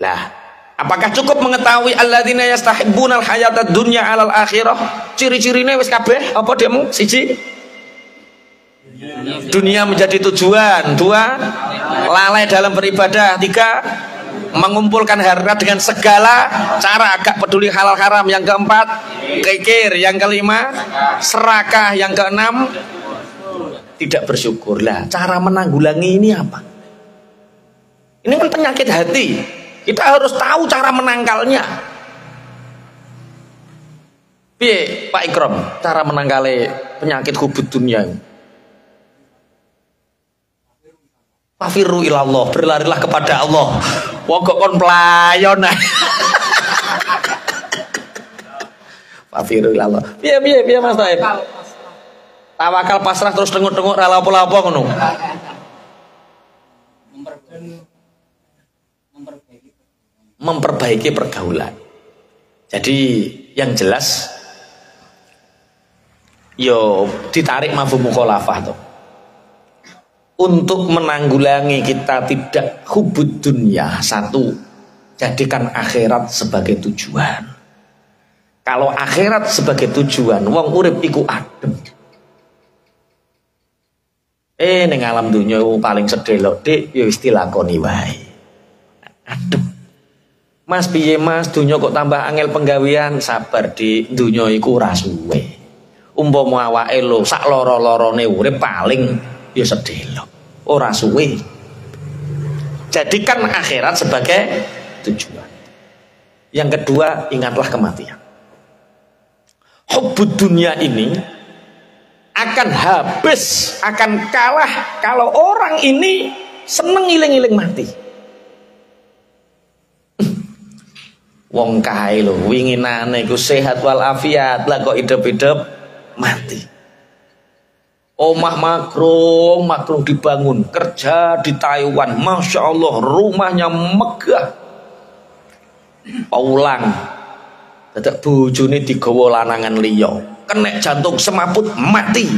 Lah, apakah cukup mengetahui alladzina yastahibbunal hayatad dunya 'alal akhirah? Ciri-cirine wis kabeh apa demu? Siji, dunia menjadi tujuan. Dua, lalai dalam beribadah. Tiga, mengumpulkan harta dengan segala cara, agak peduli halal haram. Yang keempat, kikir. Yang kelima, serakah. Yang keenam, tidak bersyukur. Lah, cara menanggulangi ini apa? Ini kan penyakit hati. Kita harus tahu cara menangkalnya. Piye Pak Ikram, cara menangkali penyakit hubud dunia? Fafiru ilallah, berlarilah kepada Allah. Wong kok kon pelayon. Fafiru ilallah. Piye Mas Taib? Tawakal pasrah terus tengok-tengok ra lapo-lapo ngono. Memperbaiki pergaulan. Jadi yang jelas yo ditarik mafhum mukhalafah tuh. Untuk menanggulangi kita tidak hubud dunia, satu, jadikan akhirat sebagai tujuan. Kalau akhirat sebagai tujuan, wong urip iku adem. Ning alam dunya paling sedelok dik ya wis dilakoni wae. Adem. Mas piye Mas, dunya kok tambah angel penggawean, sabar di dunya iku ora suwe. Umpama awake lho sak loro-lorone urip paling ya sedelok, ora suwe. Jadikan akhirat sebagai tujuan. Yang kedua, ingatlah kematian. Hubbud dunia ini akan habis, akan kalah kalau orang ini seneng iling-iling mati. Wong kae lho winginane iku sehat walafiat, lah kok hidup-hidup mati. Omah makrung dibangun, kerja di Taiwan, masya Allah rumahnya megah. Paulang, dadak bojone digawa lanangan liya, kenek jantung semaput mati.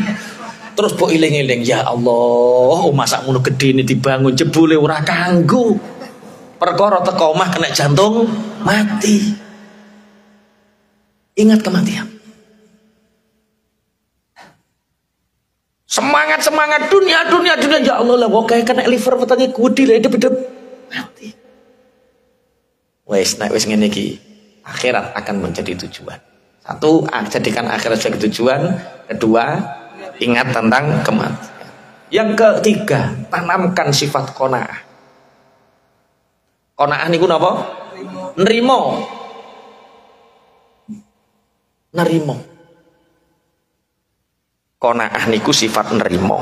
Terus mbok iling-iling, ya Allah, omah sak ngono gedene dibangun jebule ora kanggo. Perkara teko omah kena jantung mati. Ingat kematian. Semangat dunia ya Allah lah kok kayak kena liver wetenge gudi lah hidup mati. Wes nek wis ngene iki akhirat akan menjadi tujuan. Satu, jadikan akhirat sebagai tujuan. Kedua, ingat tentang kematian. Yang ketiga, tanamkan sifat qanaah. Qanaah niku napa? Nerimo. Qanaah niku sifat nerimo.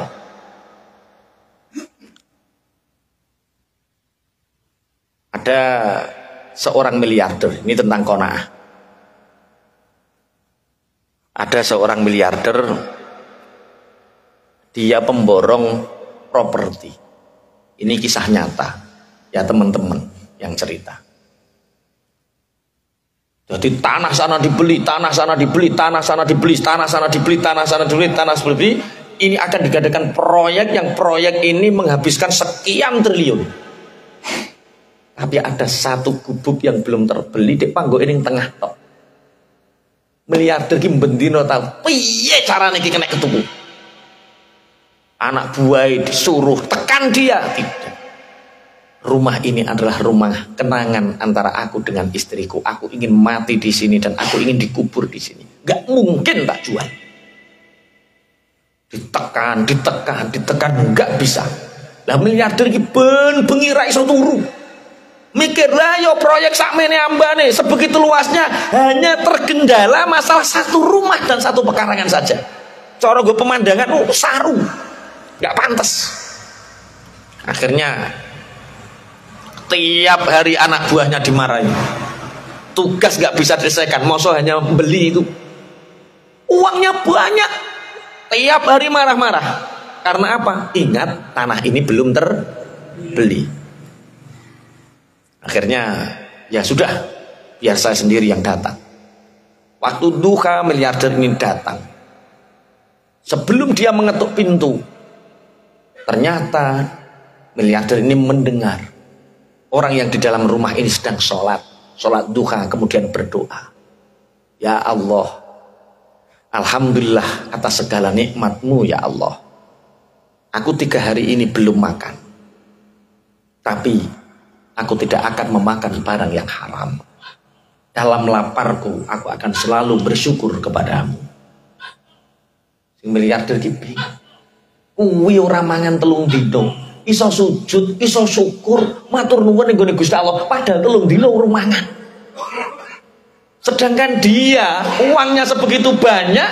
Ada seorang miliarder, ini tentang qanaah. Ada seorang miliarder, dia pemborong properti. Ini kisah nyata, ya teman-teman yang cerita. Jadi tanah sana dibeli, tanah sana dibeli, tanah sana dibeli, tanah sana dibeli, tanah sana dibeli, tanah sana dibeli. Ini akan digadakan proyek yang proyek ini menghabiskan sekian triliun. Tapi ada satu gubuk yang belum terbeli di panggo ini tengah tok. Miliarder ki bendino tahu piye carane ki kena ketuku. Anak buah disuruh tekan dia, tidak. Rumah ini adalah rumah kenangan antara aku dengan istriku. Aku ingin mati di sini dan aku ingin dikubur di sini. Gak mungkin tak jual. Ditekan, gak bisa. Lah miliarder iki bengi ra iso turu. Mikir lah yo proyek sakmene ambane sebegitu luasnya hanya tergendala masalah satu rumah dan satu pekarangan saja. Cara gue pemandangan saru. Gak pantas. Akhirnya tiap hari anak buahnya dimarahi. Tugas gak bisa diselesaikan, masa hanya beli itu. Uangnya banyak. Tiap hari marah-marah. Karena apa? Ingat tanah ini belum terbeli. Akhirnya ya sudah, biar saya sendiri yang datang. Waktu duha miliarder ini datang. Sebelum dia mengetuk pintu, ternyata miliarder ini mendengar orang yang di dalam rumah ini sedang sholat duha, kemudian berdoa, ya Allah, alhamdulillah atas segala nikmat-Mu ya Allah. Aku 3 hari ini belum makan, tapi aku tidak akan memakan barang yang haram. Dalam laparku, aku akan selalu bersyukur kepadamu. Sing miliarder ki bingung. Kuwi ora mangan 3 dino, iso sujud, iso syukur, matur nuwun ning gone Gusti Allah, padahal 3 dino urung mangan. Sedangkan dia uangnya sebegitu banyak,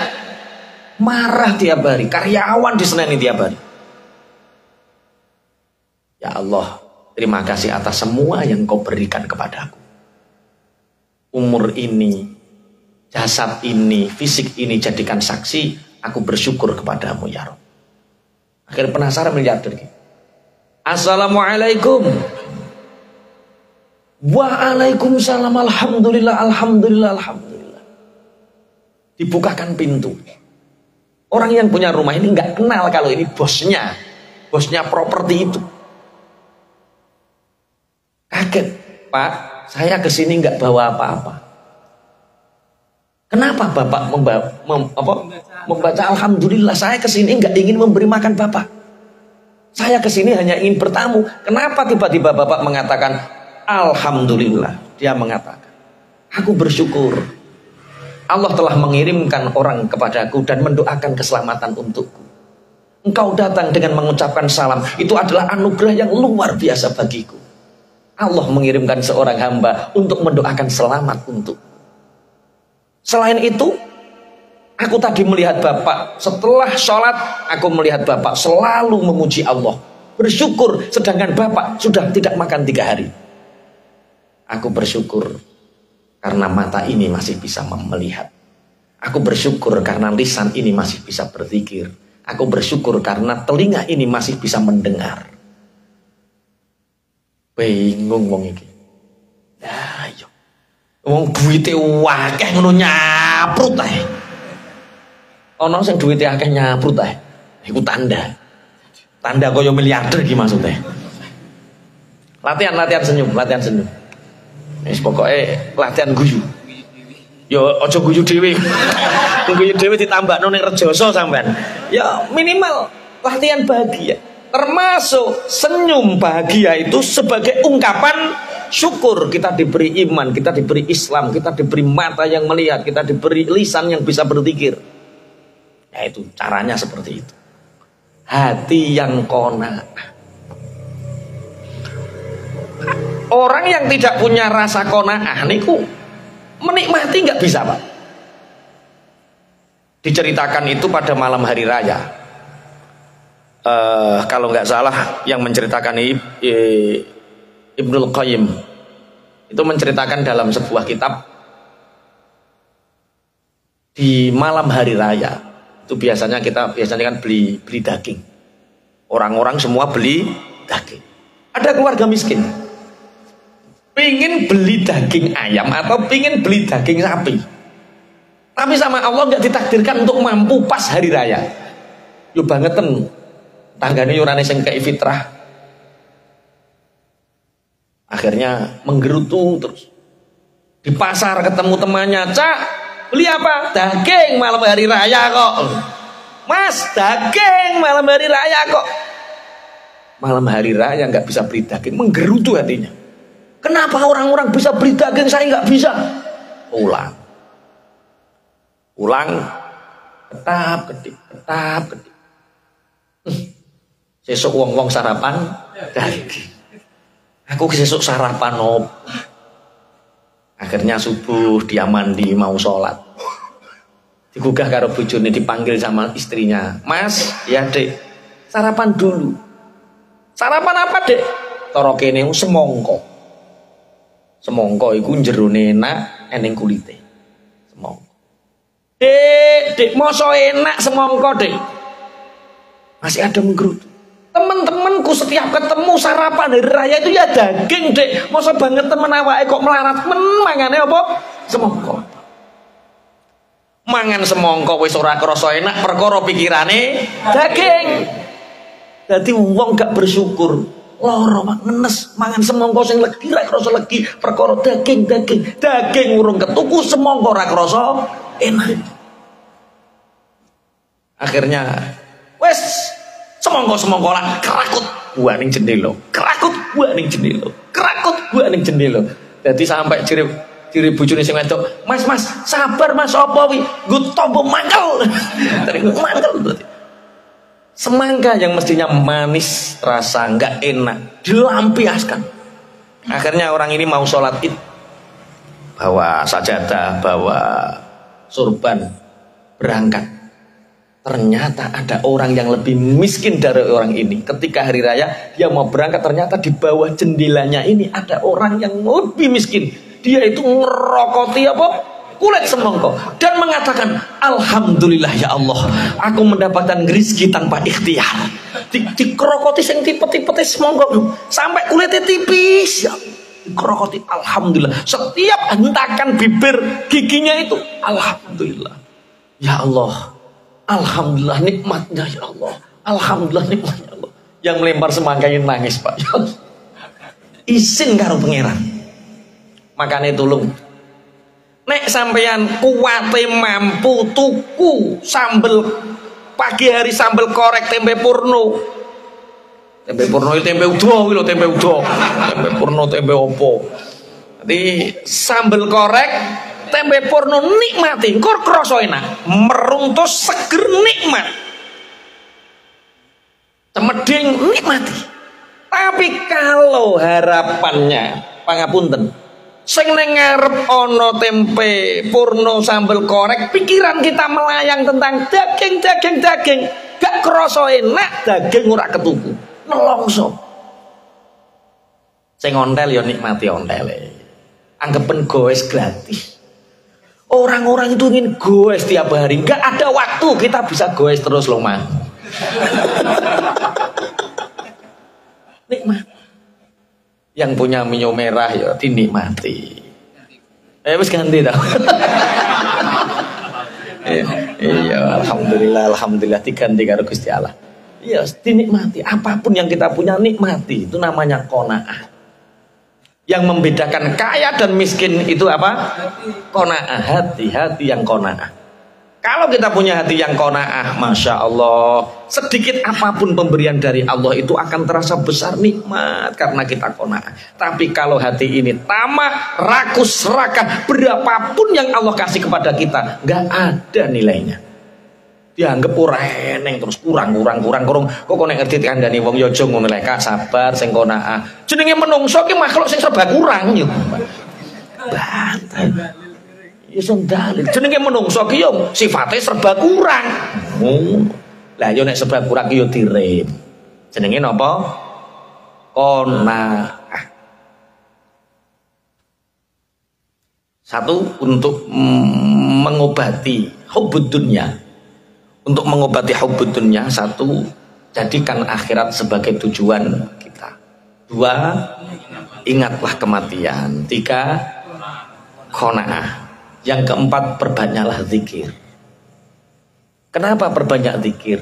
marah tiap hari, karyawan diseneni tiap hari. Ya Allah, terima kasih atas semua yang Kau berikan kepadaku. Umur ini, jasad ini, fisik ini jadikan saksi, aku bersyukur kepadamu ya Rabb. Akhirnya penasaran miliarder. Assalamualaikum. Waalaikumsalam. Alhamdulillah, alhamdulillah, alhamdulillah. Dibukakan pintu. Orang yang punya rumah ini nggak kenal kalau ini bosnya properti itu. Kaget, Pak, saya kesini nggak bawa apa-apa. Kenapa Bapak membaca alhamdulillah? Saya kesini nggak ingin memberi makan Bapak. Saya kesini hanya ingin bertamu. Kenapa tiba-tiba Bapak mengatakan alhamdulillah? Dia mengatakan, aku bersyukur Allah telah mengirimkan orang kepadaku dan mendoakan keselamatan untukku. Engkau datang dengan mengucapkan salam. Itu adalah anugerah yang luar biasa bagiku. Allah mengirimkan seorang hamba untuk mendoakan selamat untukku. Selain itu, aku tadi melihat Bapak, setelah sholat, aku melihat Bapak selalu memuji Allah, bersyukur, sedangkan Bapak sudah tidak makan 3 hari. Aku bersyukur karena mata ini masih bisa melihat. Aku bersyukur karena lisan ini masih bisa berzikir. Aku bersyukur karena telinga ini masih bisa mendengar. Bingung wong iki. Nah, yo. Wong duwite akeh ngono nyaprut ae. Ana sing duwite akeh nyaprut ae. Iku tanda. Tanda kaya miliarder iki maksudnya. Latihan senyum. Wis pokoke latihan guyu. Yo aja guyu dhewe. Guyu dhewe ditambahno ning rejoso sampean. Ya minimal latihan bahagia. Termasuk senyum bahagia itu sebagai ungkapan syukur. Kita diberi iman, kita diberi Islam, kita diberi mata yang melihat, kita diberi lisan yang bisa berzikir. Ya itu caranya seperti itu. Hati yang qanaah. Orang yang tidak punya rasa qanaah niku menikmati nggak bisa, Pak. Diceritakan itu pada malam hari raya. Kalau nggak salah yang menceritakan Ibnul Qayyim itu menceritakan dalam sebuah kitab, di malam hari raya itu biasanya kan beli daging. Orang-orang semua beli daging. Ada keluarga miskin pingin beli daging ayam atau pingin beli daging sapi, tapi sama Allah nggak ditakdirkan untuk mampu pas hari raya. Yo bangetan tanggane yurane sing kei fitrah. Akhirnya menggerutu terus. Di pasar ketemu temannya, "Cak, beli apa?" "Daging malam hari raya kok." "Mas, daging malam hari raya kok." Malam hari raya nggak bisa beli daging, menggerutu hatinya. Kenapa orang-orang bisa beli daging, saya nggak bisa? Ulang. Ketap ketip. Sesuk wong-wong sarapan daging. Aku sesuk sarapan op. Akhirnya subuh dia mandi mau sholat. Digugah karo bojone, dipanggil sama istrinya. "Mas, ya Dek, sarapan dulu." "Sarapan apa, Dek?" "Cara kene semongko." Semongko iku jerone enak, eneng kulite. Semongko. Dek, mosok enak semongko, Dek." Masih ada menggerutu. Teman-temanku setiap ketemu sarapan hari raya itu ya daging, Dek. Masa banget temen awake kok melarat mangane apa? Semongko. Mangan semongko wis ora krasa enak perkara pikirane daging. Dadi wong gak bersyukur. lara ngenes mangan semangka sing legi ra krasa legi perkara daging urung ketuku semangka ra krasa enak. Akhirnya wes semangka lah kerakut gua ning jendela, Dadi sampai ciri bojone sing wedok, Mas, sabar Mas, apa wi? Nggo tombo mangkel. Mangkel. Semangka yang mestinya manis, rasa enggak enak, dilampiaskan. Akhirnya orang ini mau sholat Id, bawa sajadah, bawa surban, berangkat. Ternyata ada orang yang lebih miskin dari orang ini. Ketika hari raya dia mau berangkat, ternyata di bawah jendelanya ini ada orang yang lebih miskin. Dia itu ngerokoti apa? Kulit semangka dan mengatakan, alhamdulillah ya Allah, aku mendapatkan rezeki tanpa ikhtiar. Dikerokoti sing tipet-tipet semangka sampai kulitnya tipis ya. Dikerokoti, alhamdulillah. Setiap hentakan bibir giginya itu, alhamdulillah ya Allah, alhamdulillah nikmatnya ya Allah, alhamdulillah nikmatnya Allah. Yang melempar semangka ini nangis, Pak. Isin karo pangeran. Makanya tolong, nek sampeyan kuwate mampu tuku sambel pagi hari, sambel korek tempe purno. Tempe purno itu tempe udo lho, tempe purno tempe opo. Jadi sambel korek tempe purno nikmati, engko krasa enak, meruntus seger nikmat. Temeding nikmati. Tapi kalau harapannya pangapunten, sing ning ngarep ana tempe purno sambel korek, pikiran kita melayang tentang daging, gak krasa enak, daging ora ketuku, nelongso. Sing ontel ya nikmati ontele, anggapen goes gratis. Orang-orang itu ingin goes tiap hari, gak ada waktu kita bisa goes terus loh mah. Nikmat. Yang punya minyak merah ya dinikmati. Wis ganti dah. Iya, alhamdulillah diganti karo Gusti Allah. Iya, dinikmati. Apapun yang kita punya nikmati. Itu namanya qanaah. Yang membedakan kaya dan miskin itu apa? Qanaah, hati-hati yang qanaah. Kalau kita punya hati yang qanaah, masya Allah, sedikit apapun pemberian dari Allah itu akan terasa besar nikmat karena kita qanaah. Tapi kalau hati ini tamak, rakus, serakah, berapapun yang Allah kasih kepada kita, nggak ada nilainya. Dianggap ora eneng, terus kurang. Kok nek ngerti kandhane wong ya aja ngono lek, sabar sing qanaah. Jenenge menungso ki makhluk sing serba kurang yo. Bantai. Iso dalil jenenge menungso ki yo sifate serba kurang. Lah yo nek serba kurang ki yo direm. Jenenge napa? Qanaah. Satu, untuk mengobati hubbud dunya. Untuk mengobati hubbud dunya, satu, jadikan akhirat sebagai tujuan kita. Dua, ingatlah kematian. Tiga, qanaah. Yang keempat, perbanyaklah zikir. Kenapa perbanyak zikir?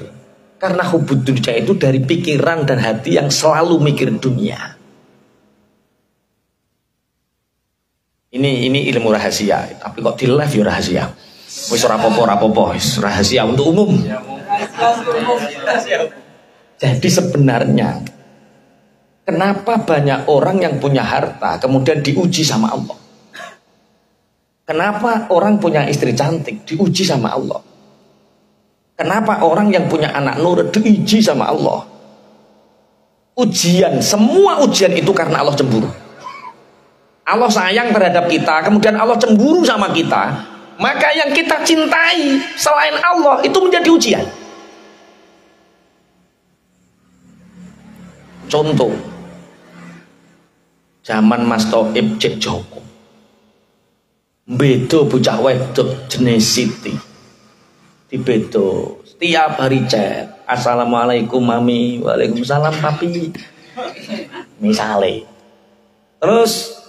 Karena hubbud dunya itu dari pikiran dan hati yang selalu mikir dunia. Ini ilmu rahasia, tapi kok di live ya rahasia. Wis ora apa-apa, rahasia untuk umum. Jadi sebenarnya kenapa banyak orang yang punya harta kemudian diuji sama Allah? Kenapa orang punya istri cantik diuji sama Allah? Kenapa orang yang punya anak nurut diuji sama Allah? Ujian, semua ujian itu karena Allah cemburu. Allah sayang terhadap kita, kemudian Allah cemburu sama kita. Maka yang kita cintai selain Allah itu menjadi ujian. Contoh, zaman Mas Thoib Cek Joko, bedo bocah wedok jenis Siti, dibedo setiap hari chat, assalamualaikum mami, waalaikumsalam papi, misale. Terus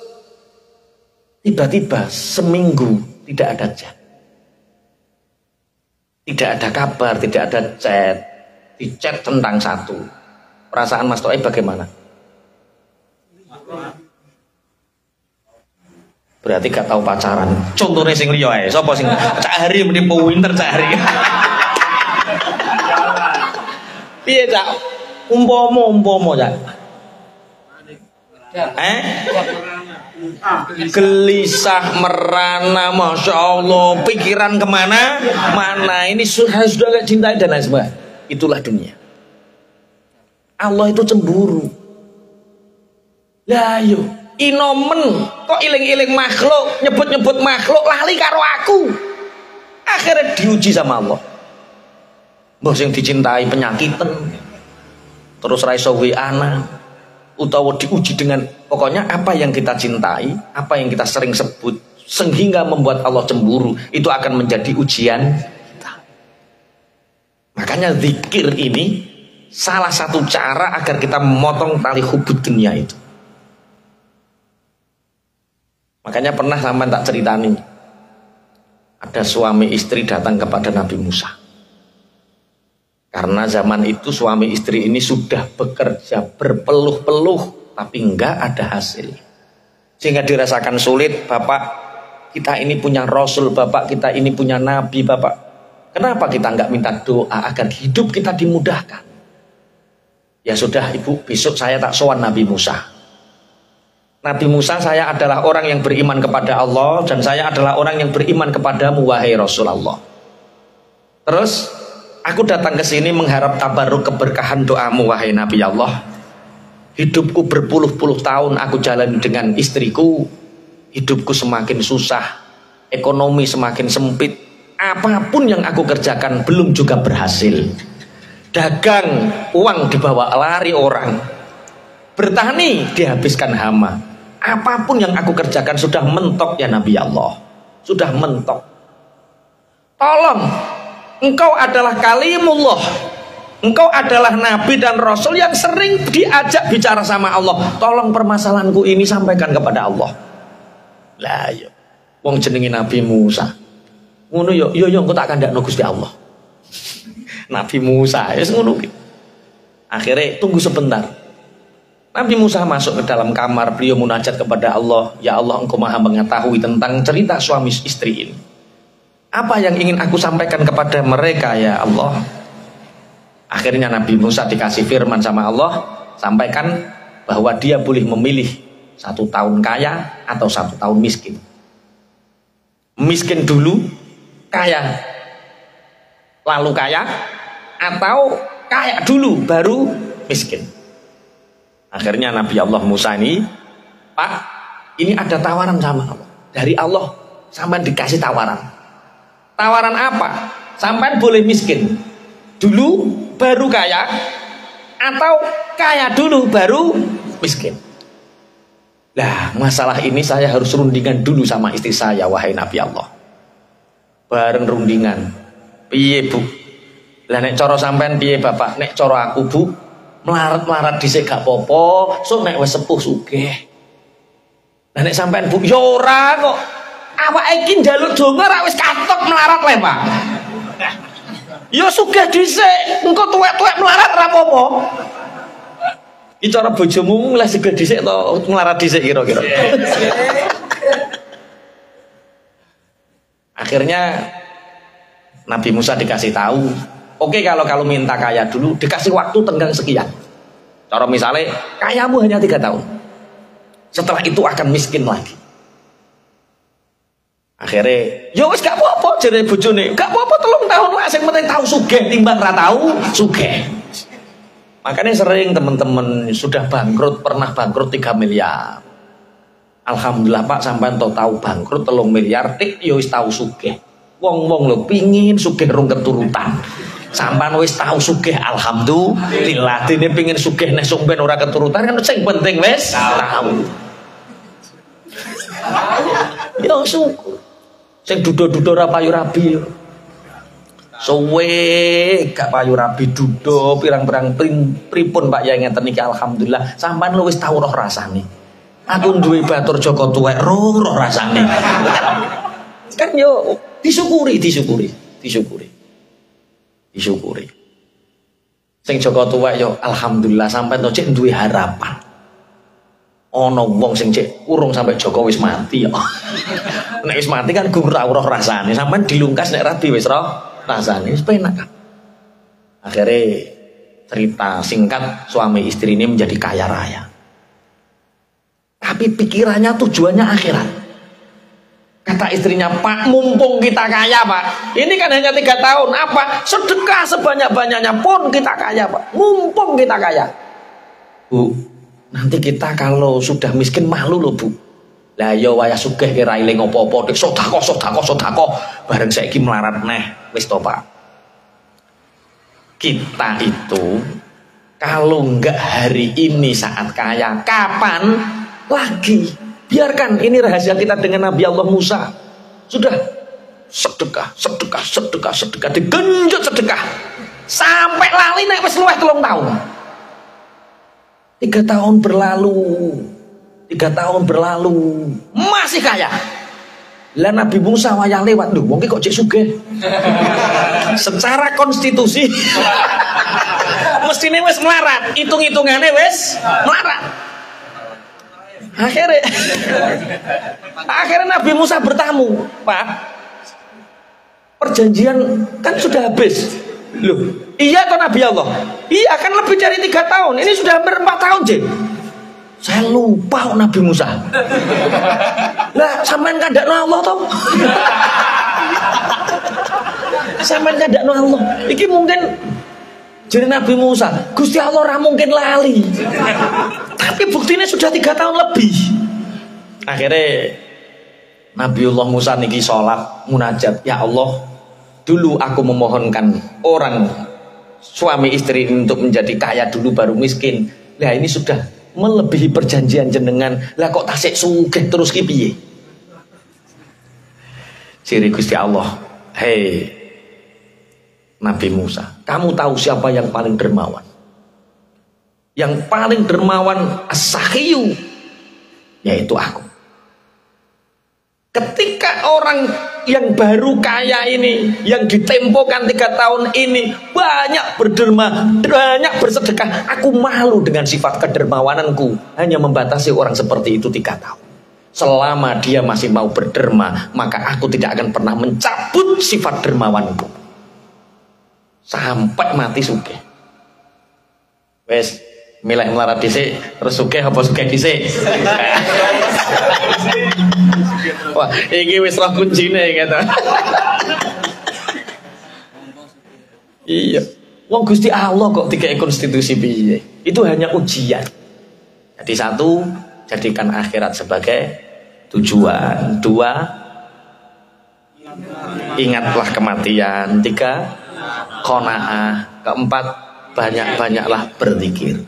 tiba-tiba seminggu tidak ada chat, tidak ada kabar, tidak ada chat. Di chat tentang satu. Perasaan Mas Thoib bagaimana? Berarti gak tahu pacaran. Contohnya sing liya ae. Sapa sing Cak Hari muni pinter Cak Hari. Piye Cak? Umpama Cak. Gelisah merana, masya Allah, pikiran kemana mana, ini sudah gak cintai dan lain sebagainya. Itulah dunia. Allah itu cemburu. Lah yo inomen kok iling-iling makhluk, nyebut-nyebut makhluk lali karo aku. Akhirnya diuji sama Allah. Mbah sing dicintai penyakitan, terus ra iso ana, utawa diuji dengan pokoknya apa yang kita cintai, apa yang kita sering sebut sehingga membuat Allah cemburu, itu akan menjadi ujian kita. Makanya zikir ini salah satu cara agar kita memotong tali hubud dunia itu. Makanya pernah sampai tak ceritani, ada suami istri datang kepada Nabi Musa. Karena zaman itu suami istri ini sudah bekerja berpeluh-peluh tapi enggak ada hasil. Sehingga dirasakan sulit, Bapak kita ini punya Rasul, Bapak kita ini punya Nabi, Bapak. Kenapa kita enggak minta doa agar hidup kita dimudahkan? Ya sudah Ibu, besok saya tak sowan Nabi Musa. Nabi Musa, saya adalah orang yang beriman kepada Allah dan saya adalah orang yang beriman kepadamu wahai Rasulullah. Terus aku datang ke sini mengharap tabaruk keberkahan doamu wahai Nabi Allah. Hidupku berpuluh-puluh tahun aku jalan dengan istriku, hidupku semakin susah, ekonomi semakin sempit. Apapun yang aku kerjakan belum juga berhasil. Dagang, uang dibawa lari orang. Bertani dihabiskan hama. Apapun yang aku kerjakan sudah mentok ya Nabi Allah. Sudah mentok. Tolong, engkau adalah kalimullah. Engkau adalah Nabi dan Rasul yang sering diajak bicara sama Allah. Tolong permasalahanku ini sampaikan kepada Allah. Lah yo, wong jenenge Nabi Musa. Ngono yo engko tak kandakno Gusti Allah. Nabi Musa wis ngono ki. Akhirnya tunggu sebentar. Nabi Musa masuk ke dalam kamar, beliau munajat kepada Allah. Ya Allah, engkau maha mengetahui tentang cerita suami istri ini. Apa yang ingin aku sampaikan kepada mereka ya Allah? Akhirnya Nabi Musa dikasih firman sama Allah, sampaikan bahwa dia boleh memilih 1 tahun kaya atau 1 tahun miskin. Miskin dulu, kaya, lalu kaya, atau kaya dulu baru miskin. Akhirnya Nabi Allah Musa ini, Pak, ini ada tawaran sama Allah. Dari Allah sampai dikasih tawaran. Tawaran apa? Sampai boleh miskin dulu baru kaya, atau kaya dulu baru miskin. Nah, masalah ini saya harus rundingan dulu sama istri saya wahai Nabi Allah. Bareng rundingan. Piye Bu? Lah nek cara sampean piye Bapak? Nek cara aku Bu, melarat-melarat dhisik gak apa-apa, sok nek wis sepuh sugih. Lah nek sampean Bu, ya ora kok. Awake iki njaluk donga ra wis katok melarat le, Pak. Ya sugih dhisik, engko tuwek-tuwek melarat ra apa-apa. Iki cara bojomu lek sugih dhisik to melarat dhisik kira-kira. Akhirnya Nabi Musa dikasih tahu, oke, kalau minta kaya dulu dikasih waktu tenggang sekian. Cara misalnya kayamu hanya 3 tahun, setelah itu akan miskin lagi. Akhirnya ya wis gak apa-apa jare bojone, gak apa-apa 3 tahun lah, sing penting tahu sugih timbang ra tahu sugih. Makanya sering teman-teman sudah bangkrut, pernah bangkrut 3 miliar. Alhamdulillah Pak, sampean tahu bangkrut 3 miliar tik ya wis tahu sugih. Wong-wong lho pingin sugih rung keturutan. Sampean wis tahu sugih alhamdulillah. Dene pengin sugih nek sampean ora keturutan kan sing penting wis tahu. Ya syukur. Sing duda-duda ora payu rabi. Suwe gak payu rabi duda pirang-pirang pripun Pak ya ngeten iki alhamdulillah. Sampean wis tahu roh rasane. Aku duwe batur Joko tuwek roh rasane. Kan yo disyukuri. Sing Joko tuwek yo alhamdulillah sampean to cek duwe harapan. Ono wong sing cek urung sampai Joko wis mati ya. Nek wis mati kan ora roh rasane, sampean dilungkas nek rabi wis roh rasane, wis penak. Akhirnya cerita singkat, suami istri ini menjadi kaya raya. Tapi pikirannya tujuannya akhirat. Kata istrinya, Pak, mumpung kita kaya, Pak. Ini kan hanya 3 tahun. Apa? Sedekah sebanyak-banyaknya pun kita kaya, Pak. Mumpung kita kaya. Bu, nanti kita kalau sudah miskin malu loh, Bu. Lah yo waya sugih kira eling apa-apa, dik sedekah. Bareng saiki melarat neh, wis to, Pak. Kita itu kalau enggak hari ini saat kaya, kapan lagi? Biarkan, ini rahasia kita dengan Nabi Allah Musa. Sudah sedekah, digenjot sedekah sampai lali nek wis luwih 3 tahun. 3 tahun berlalu masih kaya. Lah Nabi Musa wayah lewat, lho wong kok cek sugih. Secara konstitusi mestine wis melarat, hitung-hitungane wis melarat. Akhirnya Nabi Musa bertamu, Pak, perjanjian kan sudah habis. Loh, iya toh Nabi Allah? Iya kan lebih dari 3 tahun. Ini sudah hampir 4 tahun, Jin. Saya lupa Nabi Musa. Lah, sampean kandakno Allah toh? Sampean kandakno Allah. Iki mungkin jadi Nabi Musa, Gusti Allah ora mungkin lali. Tapi buktinya sudah 3 tahun lebih. Akhirnya Nabiullah Musa niki sholat munajat, ya Allah, dulu aku memohonkan orang suami istri untuk menjadi kaya dulu baru miskin. Lah ini sudah melebihi perjanjian jenengan. Lah kok tasik sugih terus ki piye? Siri Gusti Allah, hei Nabi Musa, kamu tahu siapa yang paling dermawan? Yang paling dermawan as-sakhiyu, yaitu aku. Ketika orang yang baru kaya ini, yang ditempokan 3 tahun ini banyak berderma, banyak bersedekah, aku malu dengan sifat kedermawananku. Hanya membatasi orang seperti itu 3 tahun. Selama dia masih mau berderma, maka aku tidak akan pernah mencabut sifat dermawanku sampai mati sugih. Wes milih melarat dhisik terus sugih apa sugih dhisik? Wah, iki wis roh kuncine kata. Iya. Wong Gusti Allah kok dikei konstitusi piye? Itu hanya ujian. Jadi 1, jadikan akhirat sebagai tujuan. 2, ingatlah kematian. 3, qanaah. 4, banyak-banyaklah berzikir.